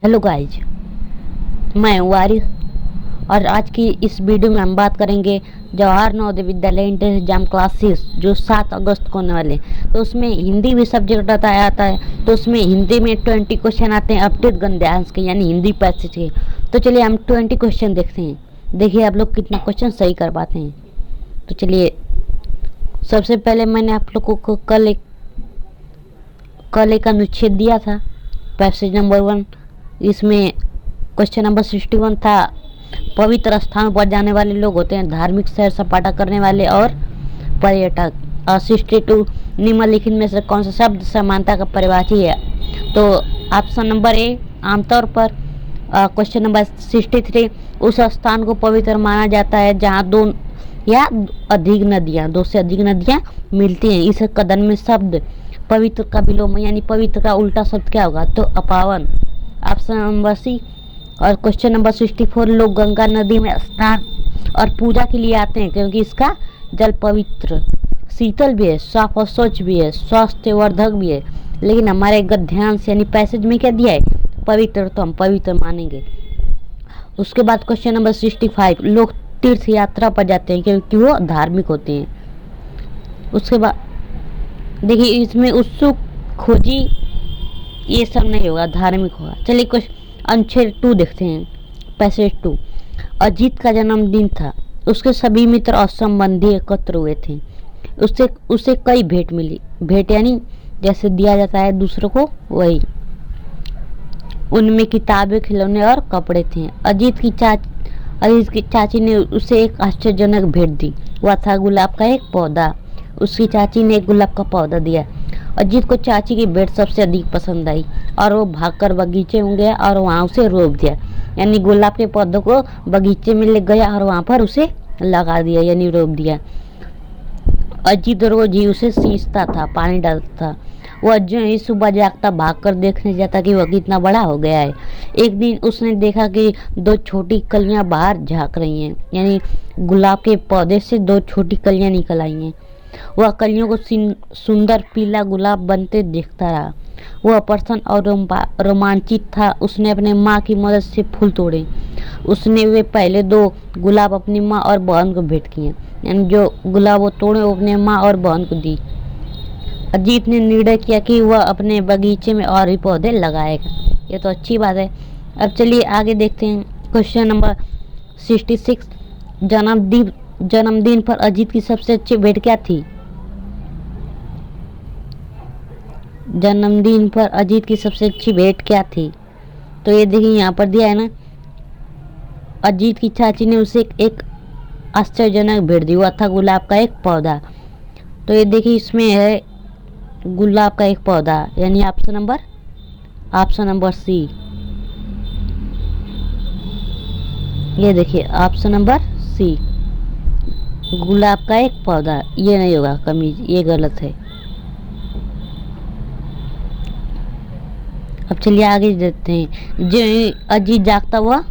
Hello guys, मैं हूँ आरिफ और आज की इस वीडियो में हम बात करेंगे Jawahar Navodaya Vidyalaya inter exam classes जो 7 अगस्त को होने वाले हैं। तो उसमें हिंदी भी सब्जेक्ट बताया आता है। तो उसमें हिंदी में 20 क्वेश्चन आते हैं अपडेट गद्यांश के, यानी हिंदी पैसेज के। तो चलिए हम 20 क्वेश्चन देखते हैं। देखिए आप लोग कितना क्वेश्चन सही कर पाते हैं। तो चलिए, सबसे पहले मैंने आप लोगों को कल एक अनुच्छेद दिया था, पैसेज नंबर 1। इसमें क्वेश्चन नंबर 61 था, पवित्र स्थान पर जाने वाले लोग होते हैं धार्मिक सैर सपाटा करने वाले और पर्यटक। 62, निम्नलिखित में से कौन सा शब्द समानता का परिभाषी है? तो ऑप्शन नंबर ए, आमतौर पर। क्वेश्चन नंबर 63, उस स्थान को पवित्र माना जाता है जहाँ दो या अधिक नदियाँ, 2 से अधिक नदियाँ मिलती हैं। इस कथन में शब्द पवित्र का विलोम, यानी पवित्र का उल्टा शब्द क्या होगा? तो अपावन, ऑप्शन नंबर सी। और क्वेश्चन नंबर 64, लोग गंगा नदी में स्नान और पूजा के लिए आते हैं क्योंकि इसका जल पवित्र, शीतल भी है, साफ और स्वच्छ भी है, स्वास्थ्यवर्धक भी है। लेकिन हमारे गद्यांश यानी पैसेज में क्या दिया है? पवित्र, तो हम पवित्र मानेंगे। उसके बाद क्वेश्चन नंबर 65, लोग तीर्थ यात्रा पर जाते हैं क्योंकि वो धार्मिक होते हैं। उसके बाद देखिए, इसमें उत्सुक, खोजी, ये सब नहीं होगा, धार्मिक होगा। चलिए कुछ अनुच्छेद 2 देखते हैं, पैसेज 2। अजीत का जन्मदिन था, उसके सभी मित्र और संबंधी एकत्र हुए थे। उसे कई भेंट मिली। भेंट यानी जैसे दिया जाता है दूसरों को, वही। उनमें किताबें, खिलौने और कपड़े थे। अजीत की चाची ने उसे एक आश्चर्यजनक भेंट दी। वह था गुलाब का एक पौधा। उसकी चाची ने एक गुलाब का पौधा दिया। अजीत को चाची की भेंट सबसे अधिक पसंद आई और वो भागकर बगीचे में गया और वहाँ उसे रोप दिया। यानी गुलाब के पौधों को बगीचे में ले गया और वहाँ पर उसे लगा दिया, यानी रोप दिया। अजीत रोज ही उसे सींचता था, पानी डालता था। वह जो ही सुबह जागता भागकर देखने जाता कि वह कितना बड़ा हो गया है। एक दिन उसने देखा कि 2 छोटी कलियां बाहर झांक रही हैं, यानी गुलाब के पौधे से 2 छोटी कलियां निकल आई हैं। वह कलियों को सुंदर पीला गुलाब बनते देखता रहा। वह प्रसन्न और रोमांचित था। उसने अपने माँ की मदद से फूल तोड़े। उसने वे पहले 2 गुलाब अपनी माँ और बहन को भेंट किए, यानी जो गुलाब वो तोड़े वो अपने माँ और बहन को दी। अजीत ने निर्णय किया कि वह अपने बगीचे में और भी पौधे लगाएगा। ये तो अच्छी बात है। अब चलिए आगे देखते हैं, क्वेश्चन नंबर 66, जन्मदिन पर अजीत की सबसे अच्छी भेंट क्या थी? जन्मदिन पर अजीत की सबसे अच्छी भेंट क्या थी? तो ये देखिए यहाँ पर दिया है ना, अजीत की चाची ने उसे एक आश्चर्यजनक भेंट दी। वह था गुलाब का एक पौधा। तो ये देखिए इसमें है गुलाब का एक पौधा, यानी ऑप्शन नंबर सी। ये देखिए ऑप्शन नंबर सी, गुलाब का एक पौधा। ये नहीं होगा कमीज, ये गलत है। अब चलिए आगे देखते हैं, जो अजीत जागता हुआ,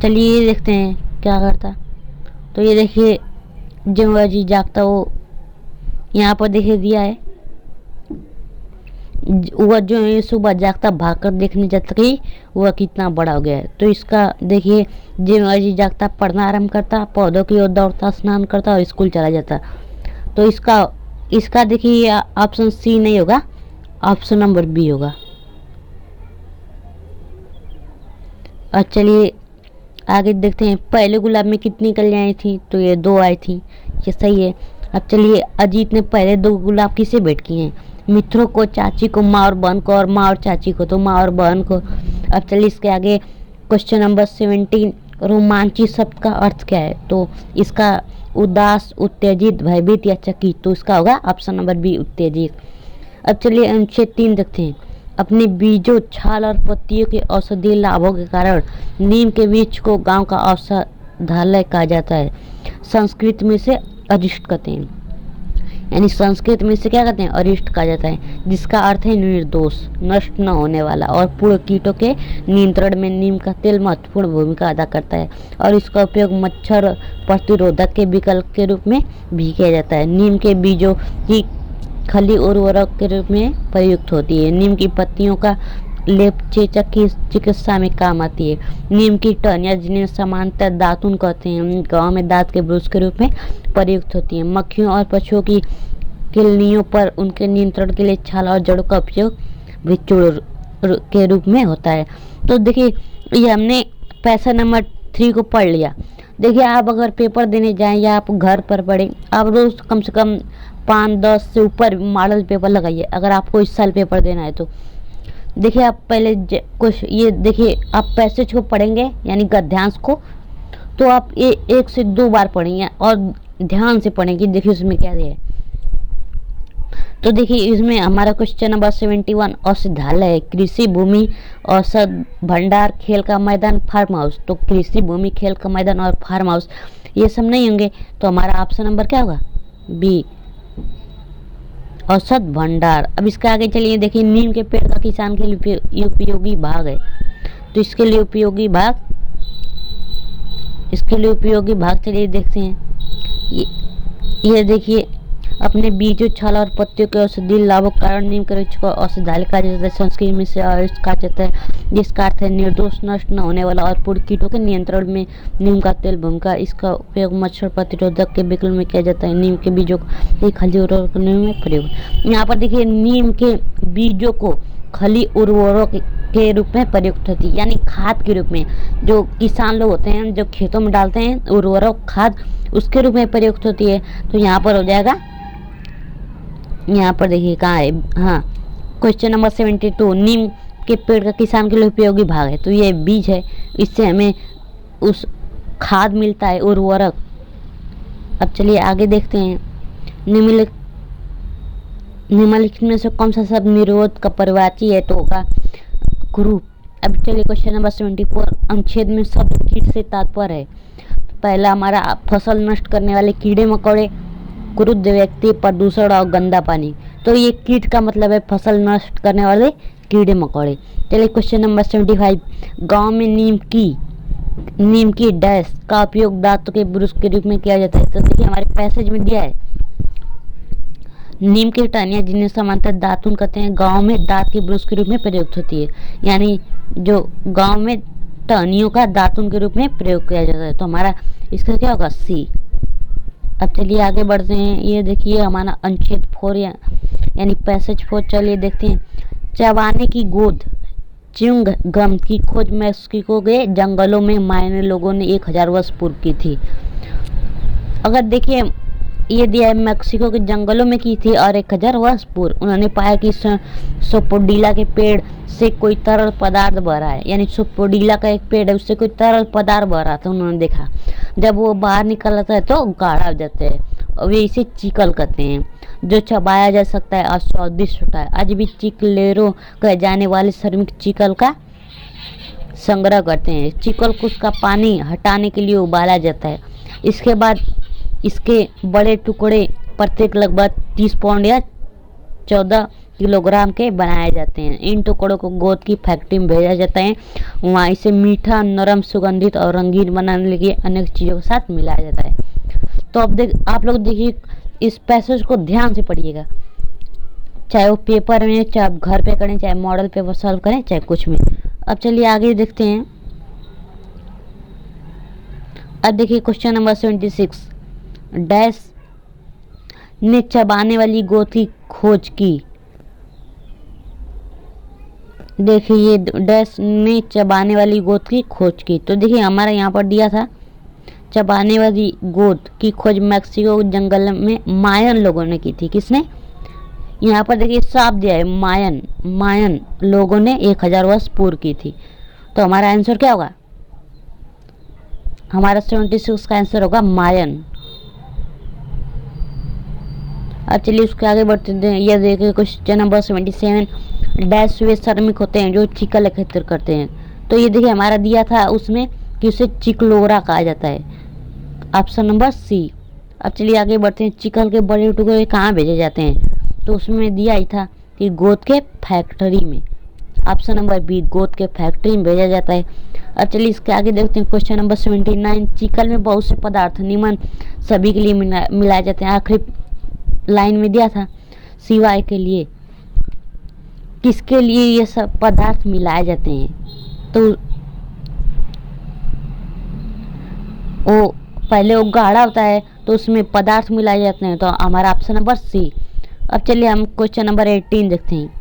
चलिए ये देखते हैं क्या करता। तो ये देखिए, जो अजीत जागता वो यहाँ पर देखिए दिया है। वह जो है सुबह जागता भागकर देखने जाता कि वह कितना बड़ा हो गया है। तो इसका देखिए, जो अजीत जागता पढ़ना आरंभ करता, पौधों की ओर दौड़ता, स्नान करता और स्कूल चला जाता। तो इसका देखिए ऑप्शन सी नहीं होगा, ऑप्शन नंबर बी होगा। और चलिए आगे देखते हैं, पहले गुलाब में कितनी कलियां आई थी? तो ये 2 आई थी, ये सही है। अब चलिए, अजीत ने पहले 2 गुलाब किसे भेंट किए हैं? मित्रों को, चाची को, माँ और बहन को, और माँ और चाची को, तो माँ और बहन को। अब चलिए इसके आगे क्वेश्चन नंबर 17, रोमांचित शब्द का अर्थ क्या है? तो इसका उदास, उत्तेजित, भयभीत या चकित। तो इसका होगा ऑप्शन नंबर बी, उत्तेजित। अब चलिए अनुच्छेद 3 देखते हैं, अपने बीजों, छाल और पत्तियों के औषधीय लाभों के कारण नीम के वृक्ष को गांव का औषधालय कहा जाता है। संस्कृत में से अरिष्ट कहते हैं। यानी संस्कृत में इसे क्या कहते हैं, अरिष्ट कहा जाता है, जिसका अर्थ है निर्दोष, नष्ट न होने वाला और पूर्ण कीटों के नियंत्रण में नीम का तेल महत्वपूर्ण भूमिका अदा करता है और इसका उपयोग मच्छर प्रतिरोधक के विकल्प के रूप में भी किया जाता है। नीम के बीजों की खली उर्वरक के रूप में प्रयुक्त होती है। नीम की पत्तियों का लेप चेचक की चिकित्सा में काम आती है। नीम की टहनियाँ, जिन्हें सामान्यतः दातुन कहते हैं, गांव में दांत के ब्रश के रूप में प्रयुक्त होती है। मक्खियों और पशुओं की किलनियों पर उनके नियंत्रण के लिए छाल और जड़ों का उपयोग भी चूर्ण के रूप में होता है। तो देखिए, ये हमने पैसा नंबर 3 को पढ़ लिया। देखिए, आप अगर पेपर देने जाएं या आप घर पर पढ़ें, आप रोज कम से कम 5-10 से ऊपर मॉडल पेपर लगाइए अगर आपको इस साल पेपर देना है तो। देखिए, आप पहले कुछ ये देखिए, आप पैसेज को पढ़ेंगे यानी गद्यांश को, तो आप ये 1 से 2 बार पढ़ेंगे और ध्यान से पढ़ेंगे। देखिए उसमें क्या है। तो देखिए, इसमें हमारा क्वेश्चन नंबर 71 औषधालय है। कृषि भूमि, औषध भंडार, खेल का मैदान, फार्म हाउस। तो कृषि भूमि, खेल का मैदान और फार्म हाउस ये सब नहीं होंगे, तो हमारा ऑप्शन नंबर क्या होगा, बी, औषध भंडार। अब इसके आगे चलिए, देखिए नीम के पेड़ का किसान के लिए उपयोगी भाग है। तो इसके लिए उपयोगी भाग चलिए देखते हैं। ये देखिए, अपने बीजों, छाल और पत्तियों के औषधीय लाभों के कारण नीम के वृक्ष को औषधालय कहा जाता है। संस्कृत में से कहा जाता है, जिसका अर्थ है निर्दोष, नष्ट न होने वाला और पूर्ण कीटों के नियंत्रण में नीम का तेल भूमिका। इसका उपयोग मच्छर प्रतिरोधक के विकल्प में किया जाता है। नीम के बीजों को खली उर्वरक में प्रयोग। यहाँ पर देखिए, नीम के बीजों को खली उर्वरक के रूप में प्रयुक्त होती है, यानी खाद के रूप में। जो किसान लोग होते हैं, जो खेतों में डालते हैं उर्वरक खाद, उसके रूप में प्रयुक्त होती है। तो यहाँ पर हो जाएगा, यहाँ पर देखिए कहाँ है, हाँ, क्वेश्चन नंबर 72, नीम के पेड़ का किसान के लिए उपयोगी भाग है। तो ये बीज है, इससे हमें उस खाद मिलता है, उर्वरक। अब चलिए आगे देखते हैं, निम्नलिखित में से कौन सा शब्द निरोध का परिवाची है, तो होगा कुरूप। अब चलिए क्वेश्चन नंबर 74, अनुच्छेद में शब्द कीट से तात्पर्य है। पहला हमारा फसल नष्ट करने वाले कीड़े मकोड़े, क्रुद्ध व्यक्ति, प्रदूषण और गंदा पानी। तो ये कीट का मतलब है फसल नष्ट करने वाले कीड़े मकोड़े। चलिए क्वेश्चन नंबर 75, गांव में नीम की डैश का उपयोग दांतों के ब्रश के रूप में किया जाता है। तो देखिए हमारे पैसेज में दिया है, नीम की टहनियाँ, जिन्हें सामान्यतः दातुन कहते हैं, गांव में दांत के ब्रश के रूप में प्रयुक्त होती है। यानी जो गांव में टहनियों का दातुन के रूप में प्रयोग किया जाता है। तो हमारा इसका क्या होगा, सी। अब चलिए आगे बढ़ते हैं। ये देखिए हमारा अनुच्छेद 4 यानी पैसेज 4। चलिए देखते हैं, चबाने की गोंद, च्युइंग गम की खोज मैक्सिको के जंगलों में मायने लोगों ने 1000 वर्ष पूर्व की थी। अगर देखिए, ये दिया है मैक्सिको के जंगलों में की थी और 1000 वर्ष पूर्व उन्होंने पाया कि सोपोडीला के पेड़ से कोई तरल पदार्थ बह रहा है। यानी सोपोडीला का एक पेड़ है, उससे कोई तरल पदार्थ बह रहा था। उन्होंने देखा, जब वो बाहर निकल आता है तो गाढ़ा हो जाता है और वे इसे चिकल कहते हैं, जो चबाया जा सकता है और स्वादिष्ट होता है। आज भी चिकलेरो कहे जाने वाले श्रमिक चिकल का संग्रह करते हैं। चिकल को उसका पानी हटाने के लिए उबाला जाता है। इसके बाद इसके बड़े टुकड़े प्रत्येक लगभग 30 पाउंड या 14 किलोग्राम के बनाए जाते हैं। इन टुकड़ों को गोद की फैक्ट्री में भेजा जाता है। वहाँ इसे मीठा, नरम, सुगंधित और रंगीन बनाने के लिए अनेक चीज़ों के साथ मिलाया जाता है। तो अब आप लोग देखिए, इस पैसेज को ध्यान से पढ़िएगा, चाहे वो पेपर में, चाहे आप घर पे करें, चाहे मॉडल पेपर सॉल्व करें, चाहे कुछ में। अब चलिए आगे देखते हैं। अब देखिए क्वेश्चन नंबर 76, डैश ने चबाने वाली गोंद की खोज की। देखिए, ये डैश ने चबाने वाली गोंद की खोज की। तो देखिए हमारा यहाँ पर दिया था, चबाने वाली गोंद की खोज मैक्सिको जंगल में मायन लोगों ने की थी। किसने? यहाँ पर देखिए साफ दिया है, मायन लोगों ने 1000 वर्ष पूर्व की थी। तो हमारा आंसर क्या होगा? हमारा 76 का आंसर होगा मायन। अब चलिए उसके आगे बढ़ते हैं। यह देखिए क्वेश्चन नंबर 77, डैश वे श्रमिक होते हैं जो चिकल एकत्र करते हैं। तो ये देखिए हमारा दिया था उसमें कि उसे चिकलोरा कहा जाता है। Option number C. अब चलिए आगे बढ़ते हैं। चिकन के बड़े टुकड़े कहाँ भेजे जाते हैं? तो उसमें दिया ही था कि गोद के फैक्ट्री में। ऑप्शन नंबर बी, गोद के फैक्ट्री में भेजा जाता है। अब चलिए इसके आगे देखते हैं क्वेश्चन नंबर 79। चिकन में बहुत से पदार्थ निम्न सभी के लिए मिलाए जाते हैं। आखिरी लाइन में दिया था सिवाय के लिए, किसके लिए ये सब पदार्थ मिलाए जाते हैं? तो वो पहले वो गाढ़ा होता है तो उसमें पदार्थ मिलाए जाते हैं, तो हमारा ऑप्शन नंबर सी। अब चलिए हम क्वेश्चन नंबर 18 देखते हैं।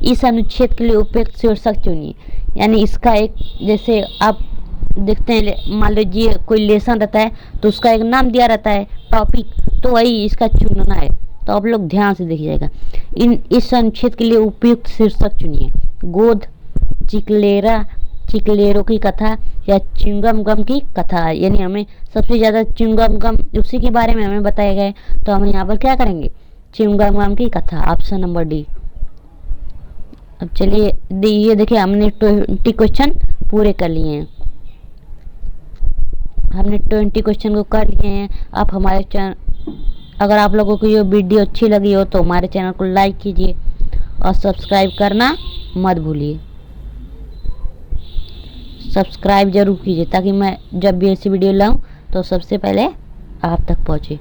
इस अनुच्छेद के लिए उपयुक्त शीर्षक चुनिए। यानी इसका एक, जैसे आप देखते हैं, मान लीजिए कोई लेसन रहता है तो उसका एक नाम दिया रहता है, टॉपिक, तो वही इसका चुनना है। तो आप लोग ध्यान से देखिएगा। इस अनुच्छेद के लिए उपयुक्त शीर्षक चुनिए। गोद, चिकलेरा, चिकलेरो की कथा या च्युइंगम गम की कथा। यानी हमें सबसे ज़्यादा च्युइंगम गम उसी के बारे में हमें बताया गया है, तो हम यहाँ पर क्या करेंगे? च्युइंगम गम की कथा, ऑप्शन नंबर डी। अब चलिए ये देखिए हमने 20 क्वेश्चन पूरे कर लिए हैं। हमने 20 क्वेश्चन को कर लिए हैं। आप हमारे चैनल, अगर आप लोगों को ये वीडियो अच्छी लगी हो तो हमारे चैनल को लाइक कीजिए और सब्सक्राइब करना मत भूलिए। सब्सक्राइब जरूर कीजिए ताकि मैं जब भी ऐसी वीडियो लाऊं तो सबसे पहले आप तक पहुंचे।